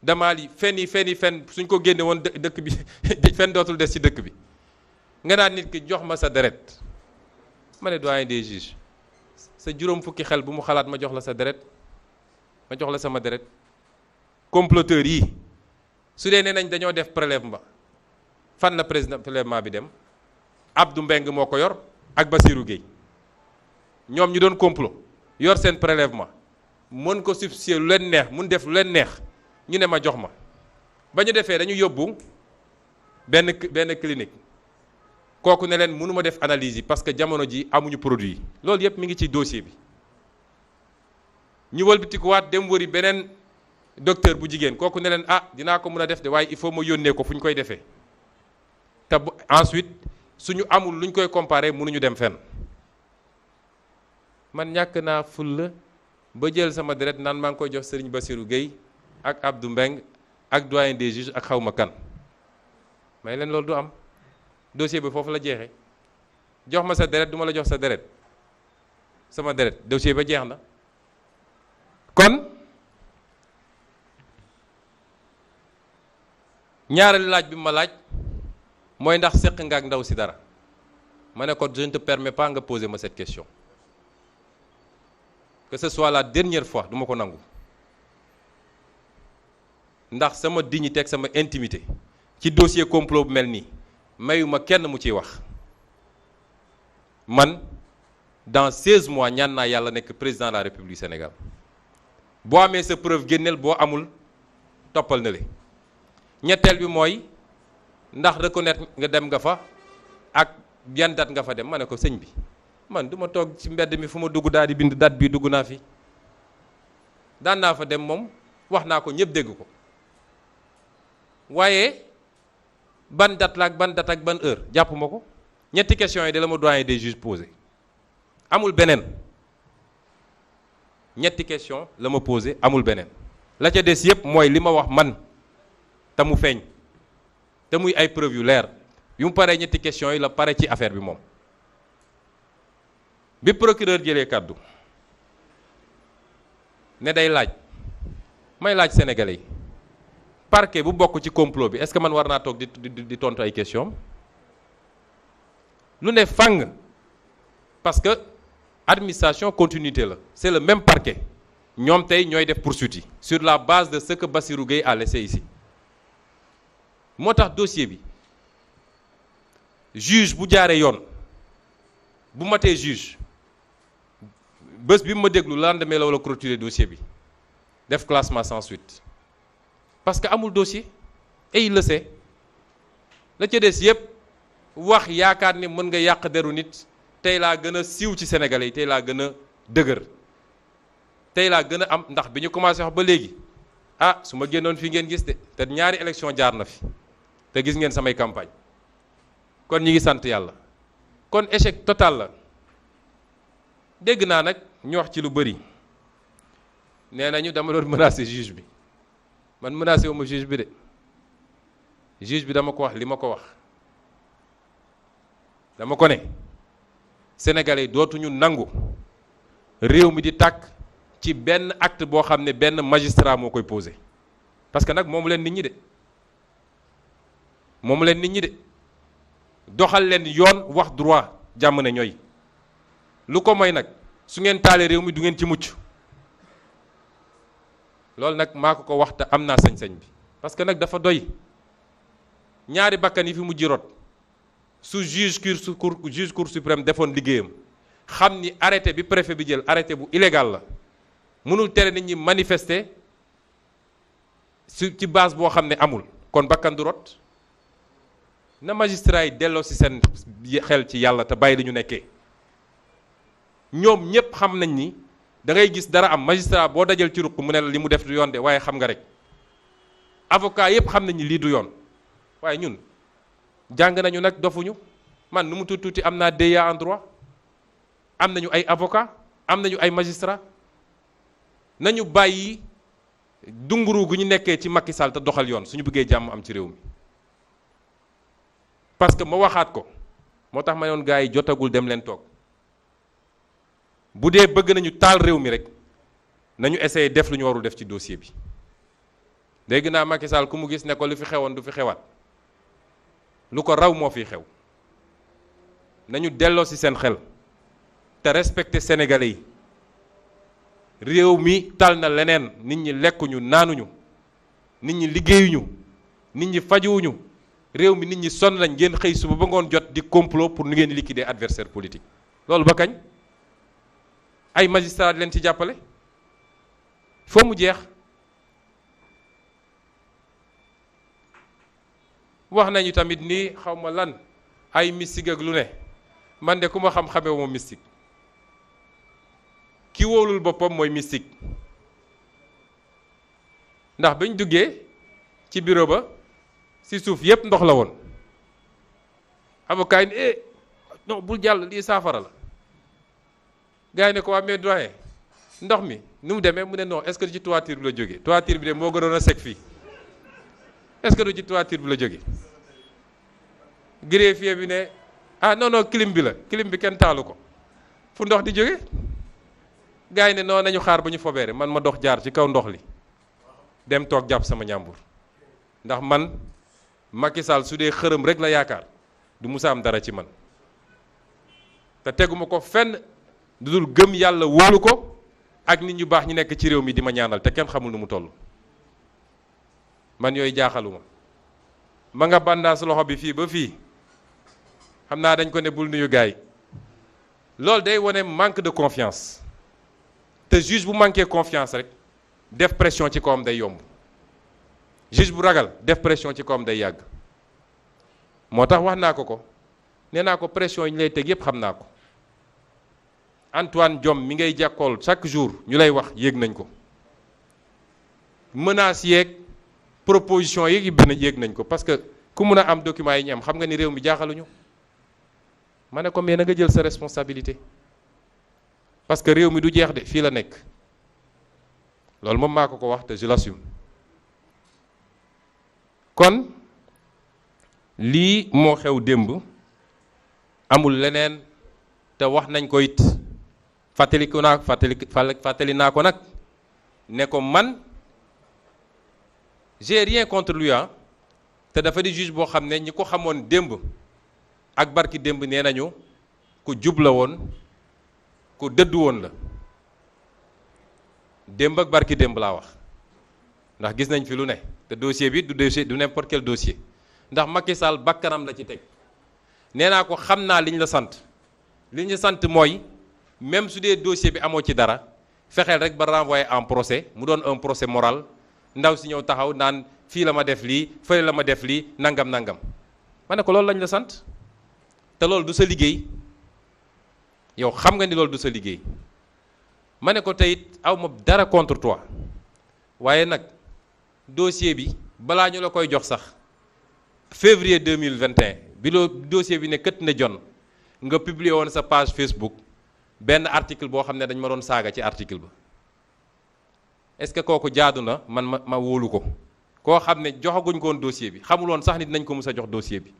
damaa li fen yi fen suñ ko génne woon dëkk bi fen dootul des ci dëkk bi nga naan nit ki jox ma sa deret ma ne doyen des juges sa juróom fukki xel bu mu xalaat ma jox la sa deret ma jox la sama deret comploteurs yi su dee nee nañ dañoo def prélèvement fan la président prélèvement bi dem Abdou Mbengue moo ko yor ak Bassirou Gueye ñoom ñu doon complot yor seen prélèvement mën ko substituer lu leen neex mun def lu leen neex ñu ne ma jox ma ba ñu defee dañu yóbbu benn clinique kooku ne leen mënuma def analyse yi parce que jamono ji amuñu produit yi loolu yëpp mi ngi ci dossier bi ñu wëlbatikuwaat dem wëri beneen docteur bu jigéen kooku ne leen dinaa ko mën a def de waaye il faut ma yónnee ko fu ñu koy defee te ensuite suñu amul luñ koy comparer mënuñu dem fenn man ñàkk naa fulla ba jël sama deret naan maa ngi koy jox Serigne Bassirou Gueye ak Abdou Mbengue ak doyen des juges ak xawma kan may leen loolu du am dossier bi foofu la jeexee jox ma sa deret du ma la jox sa deret sama deret dossier ba jeex na kon ñaareelu laaj bi ma laaj mooy ndax seq nga ak ndaw si dara ma ne ko je ne te permets pas nga poser ma cette question que ce soit la dernière fois du ma ko nangu ndax sama dignité ak sama intimité ci dossier complot bu mel nii mayuma kenn mu ciy wax man dans 16 mois ñaan naa yàlla nekk président de la République du Sénégal boo amee sa preuve génneel boo amul toppal na le ñetteel bi mooy ndax reconnaître nga dem nga fa ak yan date nga fa dem ma ne ko sëñ bi man du ma toog ci mbedd mi fu ma dugg daal di bind date bi dugg naa fi daan naa fa dem moom wax naa ko ñëpp dégg ko waaye ban date la ak ban date ak ban heure jàpp ma ko ñetti questions yi de la ma doyen des juges posé amul beneen ñetti question la ma posé amul beneen la ca des yëpp mooy li ma wax man te mu feeñ te muy ay preuve yu leer yu mu paree ñetti questions yi la pare ci affaire bi moom bi procureur jëlee kàddu ne day laaj may laaj sénégalais yi parquet bu bokk ci complot bi est-ce que man war naa toog di tontu ay questions lu ne fàng parce que administration continuité la c'est le même parquet ñoom tey ñooy def poursuite yi sur la base de ce que Bassirou Gueye a laissé ici moo tax dossier bi juge bu jaaree yoon bu matee juge bés bi mu ma déglu lendemain la wala clôturer dossier bi def classement sans suite parce que amul dossier et il le sait la ca des yëpp wax yaakaar ni mën nga yàq deru nit tey laa gën a siiw ci Sénégalais yi tey laa gën a dëgër tey laa gën a am ndax bi ñu commencé wax ba léegi su ma génnoon fii ngeen gis de te ñaari élection jaar na fi te gis ngeen samay campagne kon ñi ngi sant yàlla kon échec total la dégg naa nag ñu wax ci lu bëri nee nañu dama doon menacer juge bi man menacé wu ma juge bi de juge bi dama ko wax li ma ko wax dama ko ne sénégalais yi dootuñu nangu réew mi di tàkk ci benn acte boo xam ne benn magistrat moo koy posé parce que nag moomu leen nit ñi de moomu leen nit ñi de doxal leen yoon wax droit jàmm ne ñooy lu ko mooy nag su ngeen taalee réew mi du ngeen ci mucc loolu nag maa ko wax te am naa sañ-sañ bi parce que nag dafa doy ñaari bakkan yi fi mujj rot su juge cour suprême defoon liggéeyam xam ni arrêté bi préfet bi jël arrêté bu illégal la mënul tere nit ñi manifester ci base boo xam ne amul kon bakkan du rot na magistrat yi delloo ci seen xel ci yàlla te bàyyi li ñu nekkee ñoom ñépp xam nañ ni da ngay gis dara am magistrat boo dajal ci ruq mu ne la li mu def du yoon de waaye xam nga rek avocat yépp xam nañ ni lii du yoon waaye ñun jàng nañu nag dofuñu man nu mu tuuti am naa DEA en droit am nañu ay avocat am nañu ay magistrat nañu bàyyi dunguru gu ñu nekkee ci Macky Sall te doxal yoon suñu bëggee jàmm am ci réew mi parce que ma waxaat ko moo tax ma yoon gars yi jotagul dem leen toog bu dee bëgg nañu taal réew mi rek nañu essayer def lu ñu warul def ci dossier bi dégg naa Macky Sall ku mu gis ne ko lu fi xewoon du fi xewaat lu ko raw moo fiy xew nañu delloo ci seen xel te respecter sénégalais yi réew mi tal na leneen nit ñi lekkuñu naanuñu nit ñi liggéeyuñu nit ñi fajuwuñu réew mi nit ñi sonn lañ ngeen xëy suba ba ngoon jot di complot pour nu ngeen di liquider adversaire politique loolu ba kañ ay magistrat leen ci jàppale foo mu jeex. wax nañu tamit ni xaw ma lan ay mystique ak lu ne man de ku ma xam-xamee wu ma mystique ki wóolul boppam mooy mystique ndax bañ duggee ci bureau ba ci suuf yépp ndox la woon avocat yi ne non bul jàll lii saafara la gars yi ne ko waa mais doyen ndox mi nu mu demee mu ne non est-ce que ci toiture bi la jógee toiture bi de moo gënoon a sec fii est-ce que du ci toiture bi la jógee greffier bi ne ah non non clim bi la clim bi kenn taalu ko fu ndox di jóge gars yi ne non nañu xaar ba ñu fobeere man ma dox jaar ci kaw ndox li dem toog jàpp sama ñàmbur ndax man Macky Sall su dee xërëm rek la yaakaar du musa am dara ci man te teguma ko fenn du dul gëm yàlla wóolu ko ak nit ñu baax ñi nekk ci réew mi di ma ñaanal te kenn xamul nu mu toll man yooyu jaaxaluma ma nga bandaas loxo bi fii ba fii xam naa dañ ko ne bul nuyu gaay loolu day wane manque de confiance te juge bu manqué confiance rek def pression ci kawam day yomb juge bu ragal def pression ci kawam day yàgg moo tax wax naa ko nee naa ko pression yi ñu lay teg yépp xam naa ko Antoine Diome mi ngay jàkkool chaque jour ñu lay wax yéeg nañ ko menaces yeeg proposition yi benn yéeg nañ ko parce que ku mun a am document yi ñu am xam nga ni réew mi jaaxaluñu ma ne ko mais na nga jël sa responsabilité parce que réew mi du jeex de fii la nekk loolu moom maa ko wax te je l'assume kon lii moo xew démb amul leneen te wax nañ ko it fàttali naa ko nag ne ko man j'ai rien contre lui te dafa di juge boo xam ne ñi ko xamoon démb ak barki démb nee nañu ku jub la woon ku dëddu woon la démb ak barki démb laa wax ndax gis nañ fi lu ne te dossier bi du n'importe quel dossier ndax Macky Sall bakkanam la ci teg nee naa ko xam naa liñ la sant liñ la sant mooy même su dee dossier bi amoo ci dara fexeel rek ba renvoyer en procès mu doon un procès moral ndaw si ñëw taxaw naan fii la ma def lii fële la ma def lii nangam nangam ma ne ko loolu lañ la sant te loolu du sa liggéey yow xam nga ni loolu du sa liggéey ma ne ko tey aw ma dara contre toi waaye nag dossier bi balaa ñu la koy jox sax février 2021 bi loo dossier bi ne kët na jon nga publier woon sa page Facebook benn article boo xam ne dañ ma doon saaga ci article ba est-ce que kooku jaadu na man ma wóolu ko koo xam ne joxaguñ ko woon dossier bi xamuloon sax ni dinañ ko mus a jox dossier bi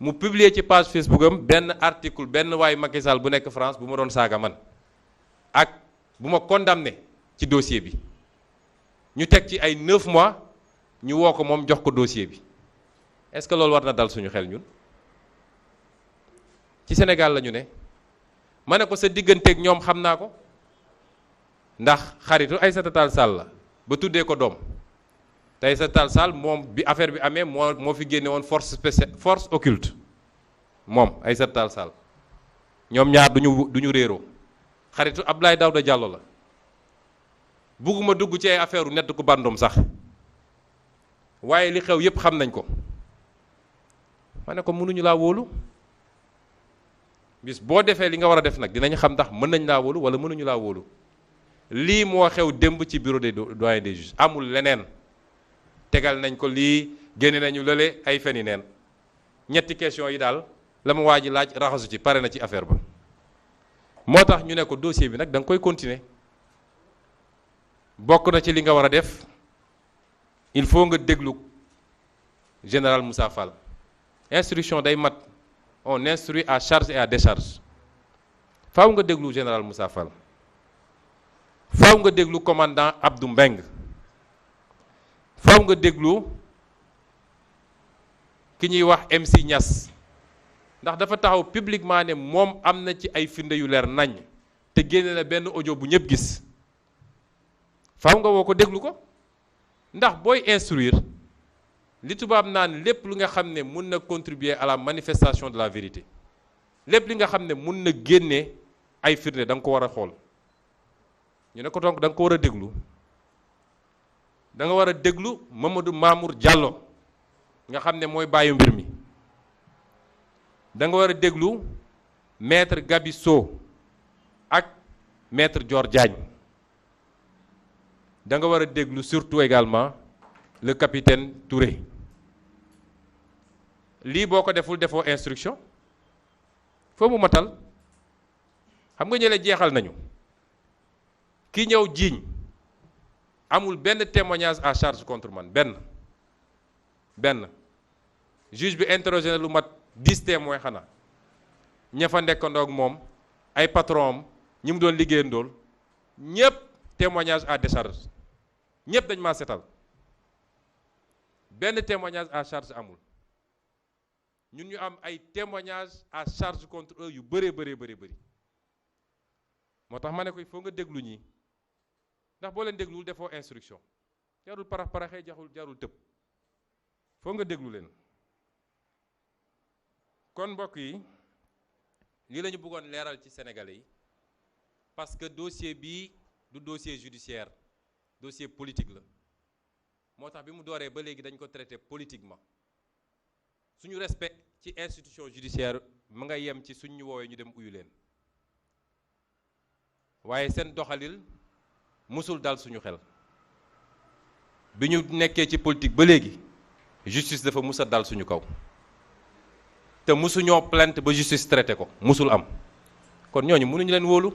mu publier ci page Facebook am benn article benn waayu Macky Sall bu nekk France bu ma doon saaga man ak bu ma condamné ci dossier bi ñu teg ci ay 9 mois ñu woo ko moom jox ko dossier bi est-ce que loolu war na dal suñu xel ñun ci Sénégal la ñu ne ma ne ko sa digganteeg ñoom xam naa ko ndax xaritu Aïssata Tall Sall la ba tuddee ko doom te Aïssata Tall Sall moom bi affaire bi amee moo fi génne woon force spéciale force occulte moom Aïssata Tall Sall ñoom ñaar duñu réeroo xaritu Abdoulaye Daouda Diallo la bugguma dugg ci ay affaire u nett ku bandum sax waaye li xew yépp xam nañ ko ma ne ko mënuñu laa wóolu bis boo defee li nga war a def nag dinañ xam ndax mën nañ laa wóolu wala mënuñu laa wóolu lii moo xew démb ci bureau des doyens des juges amul leneen tegal nañ ko lii génne nañu lële ay feni neen ñetti question yi daal la ma waa ji laaj raxasu ci pare na ci affaire ba moo tax ñu ne ko dossier bi nag da nga koy continuer bokk na ci li nga war a def il faut nga déglu général Moussa Fall instruction day mat on instruit à charge et à décharge faaw nga déglu général Moussa Fall faaw nga déglu commandant Abdou Mbeng faaw faw nga déglu ki ñuy wax MC Niass ndax dafa taxaw publiquement ne moom am na ci ay firnde yu leer nañ te génne na benn audio bu ñëpp gis faw nga woo ko déglu ko ndax booy instruire li tubaab naan lépp lu nga xam ne mun na contribuer à la manifestation de la vérité lépp li nga xam ne mun na génne ay firnde da nga ko war a xool ñu ne ko donc da nga ko war a déglu da nga war a déglu Mamadou Mamour Diallo nga xam ne mooy bàyyi mbir mi da nga war a déglu maître Gabi Sow ak maître Dior Diagne da nga war a déglu surtout également le capitaine Touré lii boo ko deful defoo instruction foo mu matal xam nga ñële jeexal nañu ki ñëw jiiñ amul benn témoignage à charge contre man benn juge bi interrogé na lu mat 10 témoins xanaa ña fa nekkandoo ak moom ay patron am ñi mu doon liggéeyandool ñépp témoignage à décharge ñépp dañ maa setal benn témoignage à charge amul ñun ñu am ay témoignage à charge contre eux yu bëree bëri moo tax ma ne ko il faut nga déglu ñi ndax boo leen dégluwul defoo instruction jarul paraxee jarul tëb foo nga déglu leen kon mbokk yi lii la ñu bëggoon leeral ci Sénégalais yi parce que dossier bii du dossier judiciaire dossier politique la moo tax bi mu dooree ba léegi dañ ko traité politiquement suñu respect ci institution judiciaire mu nga yem ci suñu woowee ñu dem uyu leen waaye seen doxalil musul dal suñu xel bi ñu nekkee ci politique ba léegi justice dafa mus a dal suñu kaw te musuñoo plainte ba justice traité ko musul am kon ñooñu mënuñu leen wóolu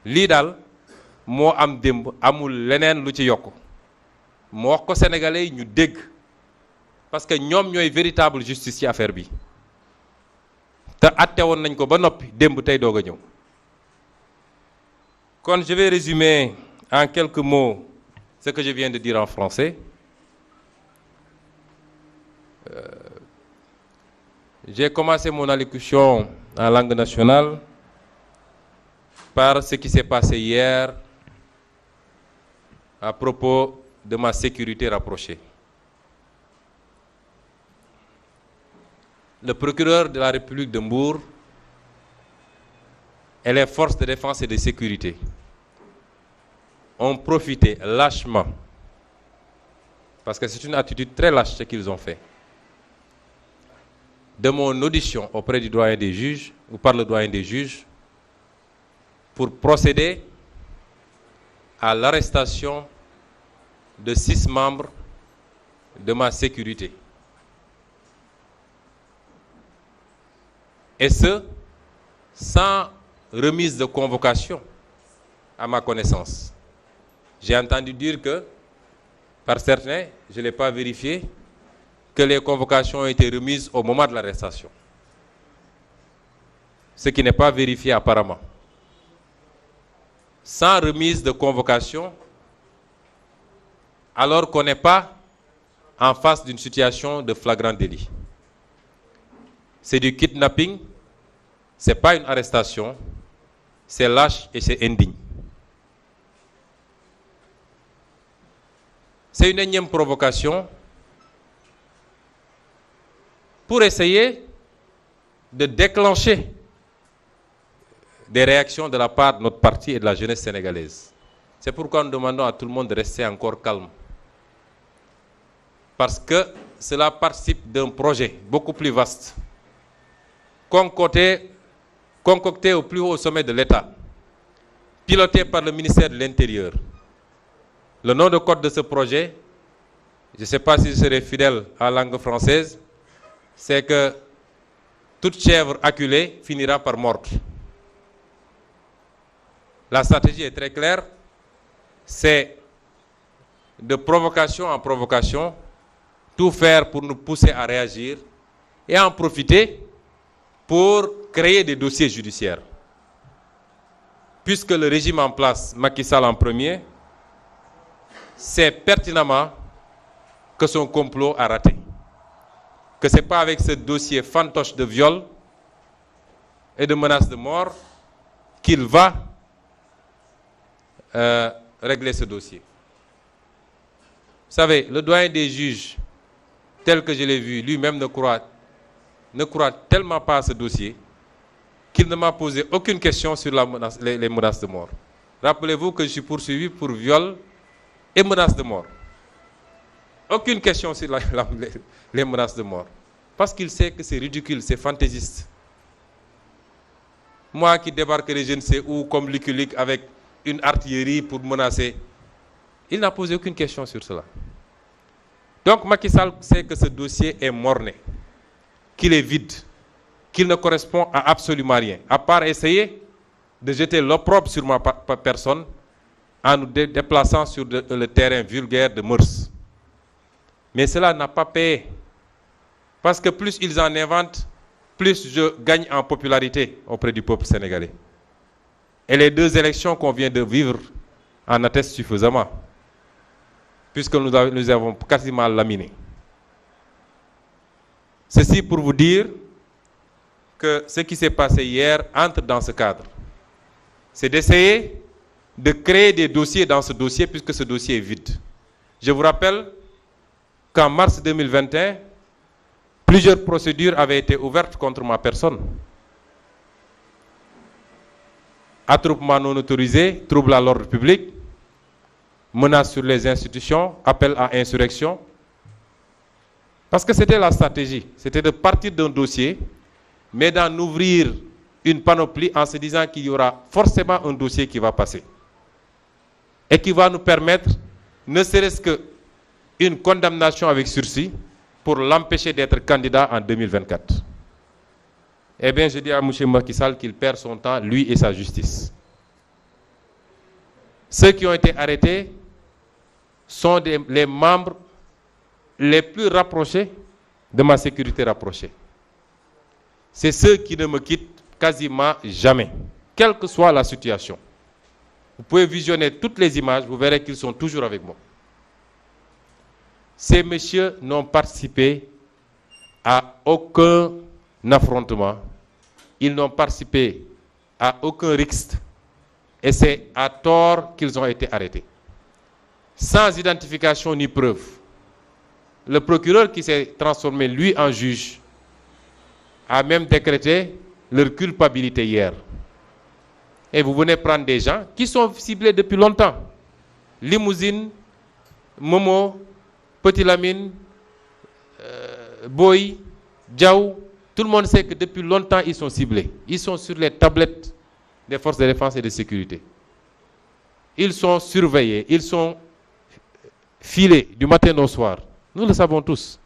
lii daal moo am démb amul leneen lu ci yokk moo wax ko sénégalais yi ñu dégg parce que ñoom ñooy véritable justice ci affaire bi te atte woon nañ ko ba noppi démb tey doog a ñëw kon je vais résumer en quelques mots ce que je viens de dire en français. J'ai commencé mon allocution en langue nationale par ce qui s'est passé hier à propos de ma sécurité rapprochée. Le procureur de la République de Mbour et les forces de défense et de sécurité ont profité lâchement, parce que c'est une attitude très lâche ce qu'ils ont fait, de mon audition auprès du doyen des juges, ou par le doyen des juges, pour procéder à l'arrestation de 6 membres de ma sécurité. Et ce, sans remise de convocation à ma connaissance. J'ai entendu dire que, par certains, je ne l'ai pas vérifié, que les convocations ont été remises au moment de l'arrestation. Ce qui n'est pas vérifié apparemment. Sans remise de convocation, alors qu'on n'est pas en face d'une situation de flagrant délit. C'est du kidnapping, ce n'est pas une arrestation, c'est lâche et c'est indigne. C'est une énième provocation pour essayer de déclencher des réactions de la part de notre parti et de la jeunesse sénégalaise. C'est pourquoi nous demandons à tout le monde de rester encore calme. Parce que cela participe d'un projet beaucoup plus vaste, concocté au plus haut sommet de l'État, piloté par le ministère de l'Intérieur. Le nom de code de ce projet, je ne sais pas si je serai fidèle à la langue française, c'est que toute chèvre acculée finira par mordre. La stratégie est très claire, c'est de provocation en provocation, tout faire pour nous pousser à réagir et en profiter pour créer des dossiers judiciaires. Puisque le régime en place, Macky Sall en premier, sait pertinemment que son complot a raté. Que ce n'est pas avec ce dossier fantoche de viol et de menaces de mort qu'il va régler ce dossier. Vous savez, le doyen des juges, tel que je l'ai vu, lui-même ne croit tellement pas à ce dossier qu'il ne m'a posé aucune question sur les menaces de mort. Rappelez-vous que je suis poursuivi pour viol et menaces de mort. Aucune question sur les menaces de mort. Parce qu'il sait que c'est ridicule, c'est fantaisiste. Moi qui débarquerai je ne sais où comme Lucky Luke avec une artillerie pour menacer, il n'a posé aucune question sur cela. Donc Macky Sall sait que ce dossier est morné, qu'il est vide, qu'il ne correspond à absolument rien, à part essayer de jeter l'opprobre sur ma personne en nous déplaçant sur le terrain vulgaire de mœurs. Mais cela n'a pas payé. Parce que plus ils en inventent, plus je gagne en popularité auprès du peuple sénégalais. Et les 2 élections qu'on vient de vivre en attestent suffisamment, puisque nous avons quasiment laminé. Ceci pour vous dire que ce qui s'est passé hier entre dans ce cadre. C'est d'essayer de créer des dossiers dans ce dossier, puisque ce dossier est vide. Je vous rappelle qu'en mars 2021, plusieurs procédures avaient été ouvertes contre ma personne. Attroupement non autorisé, trouble à l'ordre public, menace sur les institutions, appel à insurrection. Parce que c'était la stratégie, c'était de partir d'un dossier, mais d'en ouvrir une panoplie en se disant qu'il y aura forcément un dossier qui va passer. Et qui va nous permettre, ne serait-ce qu'une condamnation avec sursis, pour l'empêcher d'être candidat en 2024. Eh bien, je dis à M. Macky Sall qu'il perd son temps, lui et sa justice. Ceux qui ont été arrêtés sont les membres les plus rapprochés de ma sécurité rapprochée. C'est ceux qui ne me quittent quasiment jamais, quelle que soit la situation. Vous pouvez visionner toutes les images, vous verrez qu'ils sont toujours avec moi. Ces messieurs n'ont participé à aucun affrontement. Ils n'ont participé à aucun rixe. Et c'est à tort qu'ils ont été arrêtés. Sans identification ni preuve. Le procureur qui s'est transformé, lui, en juge, a même décrété leur culpabilité hier. Et vous venez prendre des gens qui sont ciblés depuis longtemps. Limousine, Momo, Petit Lamine, Boy, Diaw, tout le monde sait que depuis longtemps ils sont ciblés. Ils sont sur les tablettes des forces de défense et de sécurité. Ils sont surveillés, ils sont filés du matin au soir. Nous le savons tous.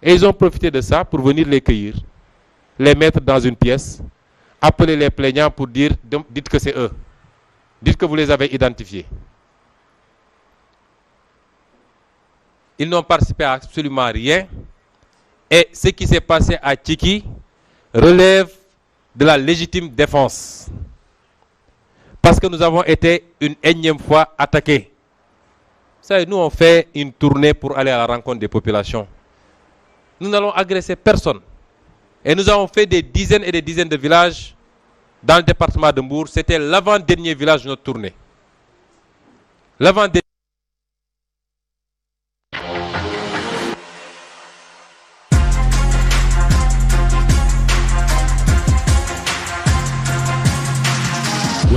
Et ils ont profité de ça pour venir les cueillir, les mettre dans une pièce, appeler les plaignants pour dire, dites que c'est eux. Dites que vous les avez identifiés. Ils n'ont participé à absolument rien. Et ce qui s'est passé à Tchiki relève de la légitime défense. Parce que nous avons été une énième fois attaqués. Vous savez, nous on fait une tournée pour aller à la rencontre des populations. Nous n'allons agresser personne. Et nous avons fait des dizaines et des dizaines de villages dans le département de Mbour. C'était l'avant-dernier village de notre tournée. L'avant-dernier.